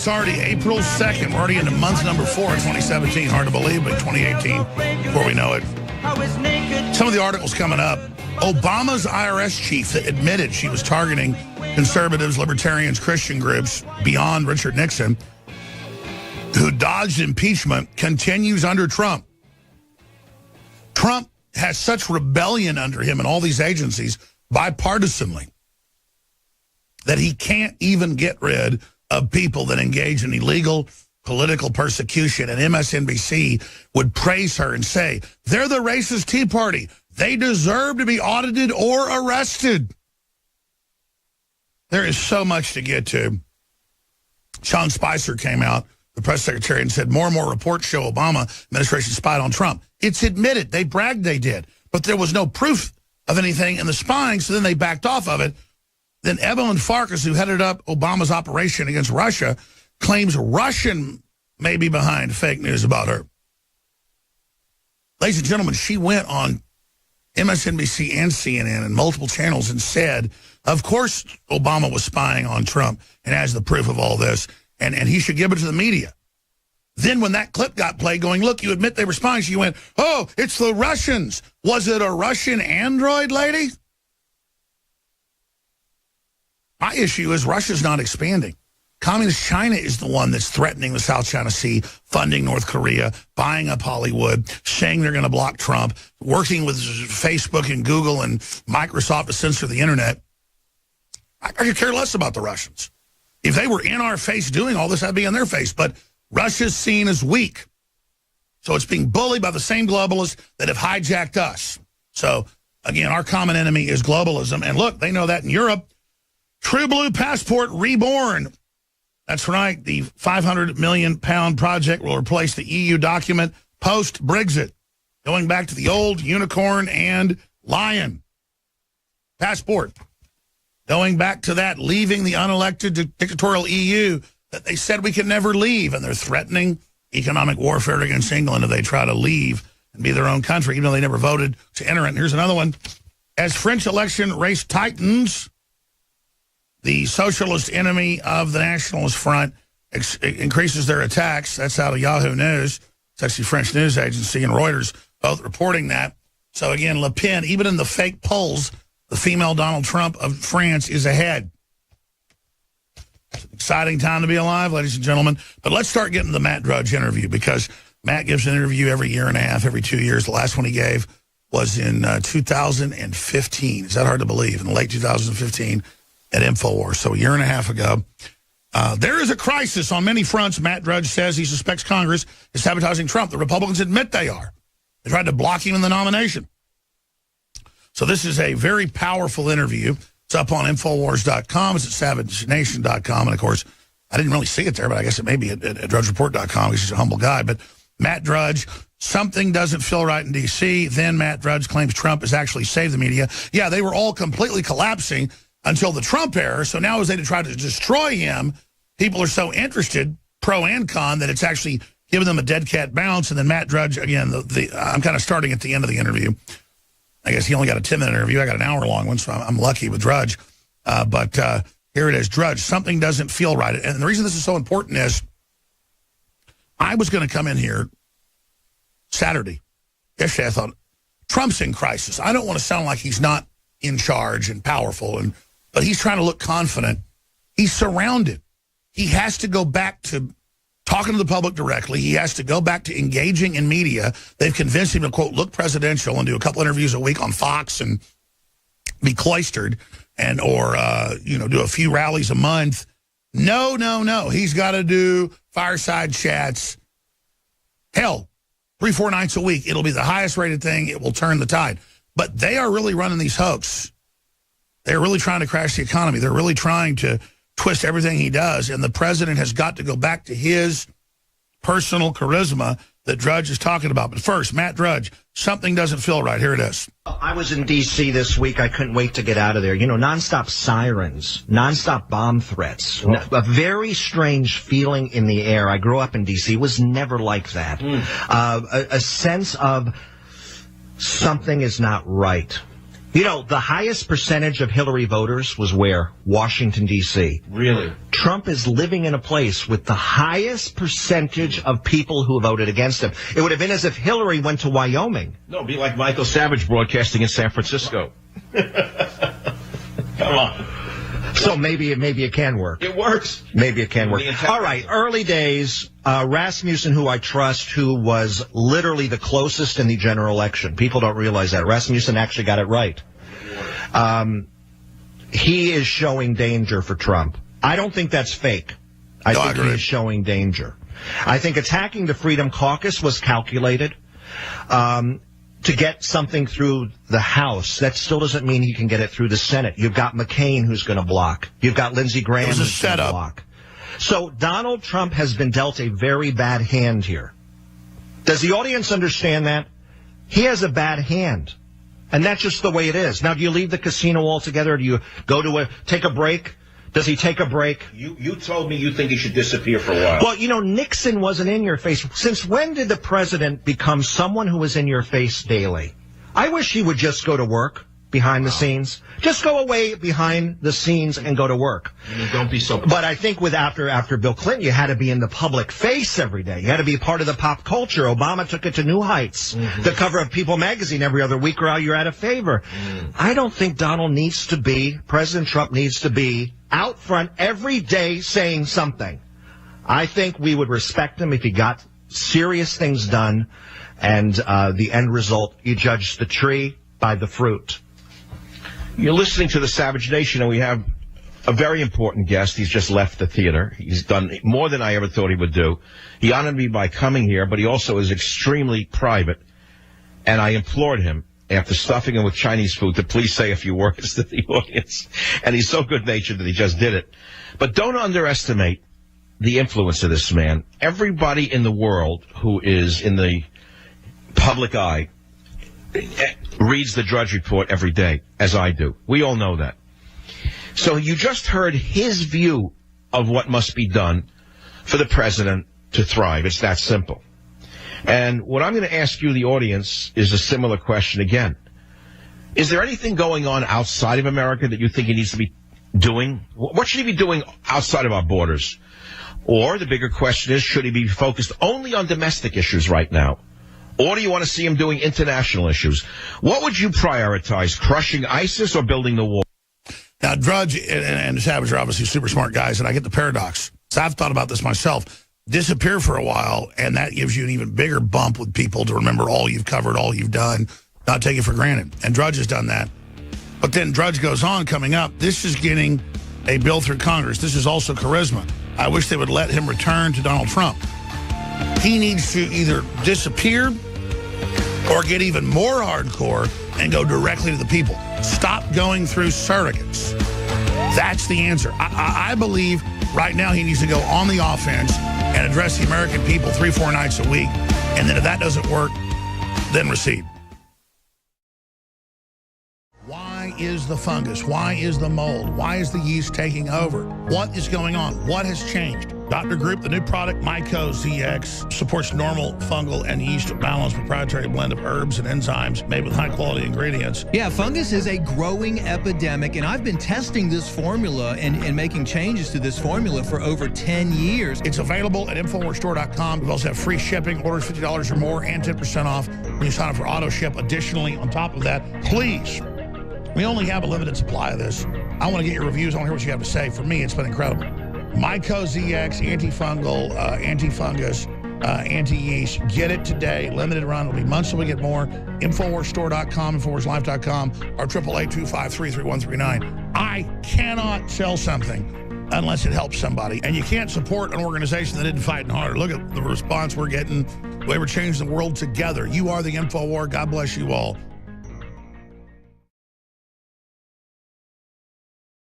it's already April 2nd. We're already into month number 4 of 2017. Hard to believe, but 2018 before we know it. Some of the articles coming up. Obama's IRS chief that admitted she was targeting conservatives, libertarians, Christian groups beyond Richard Nixon, who dodged impeachment, continues under Trump. Trump has such rebellion under him and all these agencies bipartisanly that he can't even get rid of people that engage in illegal political persecution. And MSNBC would praise her and say, they're the racist Tea Party. They deserve to be audited or arrested. There is so much to get to. Sean Spicer came out, the press secretary, and said more and more reports show Obama administration spied on Trump. It's admitted. They bragged they did. But there was no proof of anything in the spying, so then they backed off of it. Then Evelyn Farkas, who headed up Obama's operation against Russia, claims Russian may be behind fake news about her. Ladies and gentlemen, she went on MSNBC and CNN and multiple channels and said, of course Obama was spying on Trump and has the proof of all this, and he should give it to the media. Then when that clip got played going, look, you admit they were spying, she went, oh, it's the Russians. Was it a Russian android lady? My issue is Russia's not expanding. Communist China is the one that's threatening the South China Sea, funding North Korea, buying up Hollywood, saying they're going to block Trump, working with Facebook and Google and Microsoft to censor the internet. I could care less about the Russians. If they were in our face doing all this, I'd be in their face. But Russia's seen as weak. So it's being bullied by the same globalists that have hijacked us. So, again, our common enemy is globalism. And look, they know that in Europe. True Blue Passport Reborn. That's right. The £500 million project will replace the EU document post-Brexit, going back to the old unicorn and lion passport. Going back to that, leaving the unelected dictatorial EU that they said we could never leave, and they're threatening economic warfare against England if they try to leave and be their own country, even though they never voted to enter it. And here's another one. As French election race tightens, the socialist enemy of the Nationalist Front increases their attacks. That's out of Yahoo News. It's actually French news agency and Reuters both reporting that. So again, Le Pen, even in the fake polls, the female Donald Trump of France is ahead. It's an exciting time to be alive, ladies and gentlemen. But let's start getting the Matt Drudge interview, because Matt gives an interview every year and a half, every 2 years. The last one he gave was in 2015. Is that hard to believe? In late 2015 at Infowars, so a year and a half ago. There is a crisis on many fronts, Matt Drudge says. He suspects Congress is sabotaging Trump. The Republicans admit they are. They tried to block him in the nomination. So this is a very powerful interview. It's up on Infowars.com. It's at SavageNation.com. And, of course, I didn't really see it there, but I guess it may be at DrudgeReport.com because he's a humble guy. But Matt Drudge, something doesn't feel right in D.C. Then Matt Drudge claims Trump has actually saved the media. Yeah, they were all completely collapsing until the Trump era. So now as they try to destroy him, people are so interested, pro and con, that it's actually giving them a dead cat bounce. And then Matt Drudge, again, I'm kind of starting at the end of the interview. I guess he only got a 10-minute interview. I got an hour-long one, so I'm lucky with Drudge. But here it is. Drudge, something doesn't feel right. And the reason this is so important is I was going to come in here Saturday. Yesterday I thought, Trump's in crisis. I don't want to sound like he's not in charge and powerful, but he's trying to look confident. He's surrounded. He has to go back to talking to the public directly. He has to go back to engaging in media. They've convinced him to, quote, look presidential and do a couple interviews a week on Fox and be cloistered or do a few rallies a month. No. He's got to do fireside chats. Hell, 3-4 nights a week. It'll be the highest rated thing. It will turn the tide. But they are really running these hoax. They're really trying to crash the economy. They're really trying to twist everything he does. And the president has got to go back to his personal charisma that Drudge is talking about. But first, Matt Drudge, something doesn't feel right. Here it is. I was in D.C. this week. I couldn't wait to get out of there. You know, nonstop sirens, nonstop bomb threats, a very strange feeling in the air. I grew up in D.C. It was never like that. A sense of something is not right. You know, the highest percentage of Hillary voters was where? Washington, D.C. Really? Trump is living in a place with the highest percentage of people who voted against him. It would have been as if Hillary went to Wyoming. No, it'd be like Michael Savage broadcasting in San Francisco. Come on. So maybe it can work. It works. Maybe it can work. All right, early days, Rasmussen, who I trust, who was literally the closest in the general election. People don't realize that. Rasmussen actually got it right. He is showing danger for Trump. I don't think that's fake. I think he is showing danger. I think attacking the Freedom Caucus was calculated. To get something through the House, that still doesn't mean he can get it through the Senate. You've got McCain who's going to block. You've got Lindsey Graham who's going to block. So Donald Trump has been dealt a very bad hand here. Does the audience understand that? He has a bad hand. And that's just the way it is. Now, do you leave the casino altogether? Do you go to take a break? Does he take a break? You told me you think he should disappear for a while. Well, you know, Nixon wasn't in your face. Since when did the president become someone who was in your face daily? I wish he would just go to work behind the scenes. Just go away behind the scenes and go to work. Don't be so... But I think with after Bill Clinton, you had to be in the public face every day. You had to be part of the pop culture. Obama took it to new heights. Mm-hmm. The cover of People magazine every other week, or you're out of favor. I don't think President Trump needs to be out front every day saying something. I think we would respect him if he got serious things done, and the end result, you judge the tree by the fruit. You're listening to the Savage Nation, and we have a very important guest. He's just left the theater. He's done more than I ever thought he would do. He honored me by coming here, but he also is extremely private, and I implored him, after stuffing him with Chinese food, to please say a few words to the audience. And he's so good-natured that he just did it. But don't underestimate the influence of this man. Everybody in the world who is in the public eye reads the Drudge Report every day, as I do. We all know that. So you just heard his view of what must be done for the president to thrive. It's that simple. And what I'm going to ask you, the audience, is a similar question again. Is there anything going on outside of America that you think he needs to be doing? What should he be doing outside of our borders? Or the bigger question is, should he be focused only on domestic issues right now? Or do you want to see him doing international issues? What would you prioritize, crushing ISIS or building the wall? Now, Drudge and Savage are obviously super smart guys, and I get the paradox. So I've thought about this myself. Disappear for a while, and that gives you an even bigger bump with people to remember all you've covered, all you've done, not take it for granted. And Drudge has done that. But then Drudge goes on, coming up, this is getting a bill through Congress. This is also charisma. I wish they would let him return to Donald Trump. He needs to either disappear or get even more hardcore and go directly to the people. Stop going through surrogates. That's the answer. I believe right now he needs to go on the offense and address the American people 3-4 nights a week. And then if that doesn't work, then recede. Why is the fungus? Why is the mold? Why is the yeast taking over? What is going on? What has changed? Dr. Group, the new product, MycoZX, supports normal fungal and yeast balance, proprietary blend of herbs and enzymes made with high-quality ingredients. Yeah, fungus is a growing epidemic, and I've been testing this formula and making changes to this formula for over 10 years. It's available at InfoWarsStore.com. We also have free shipping, orders $50 or more, and 10% off when you sign up for auto ship. Additionally, on top of that, please, we only have a limited supply of this. I want to get your reviews. I want to hear what you have to say. For me, it's been incredible. MycoZX, antifungal, antifungus, anti-yeast. Get it today. Limited run. It'll be months till we get more. InfoWarsStore.com, InfoWarsLife.com, or 888-253-3139. I cannot sell something unless it helps somebody. And you can't support an organization that isn't fighting hard. Look at the response we're getting. We're changing the world together. You are the InfoWar. God bless you all.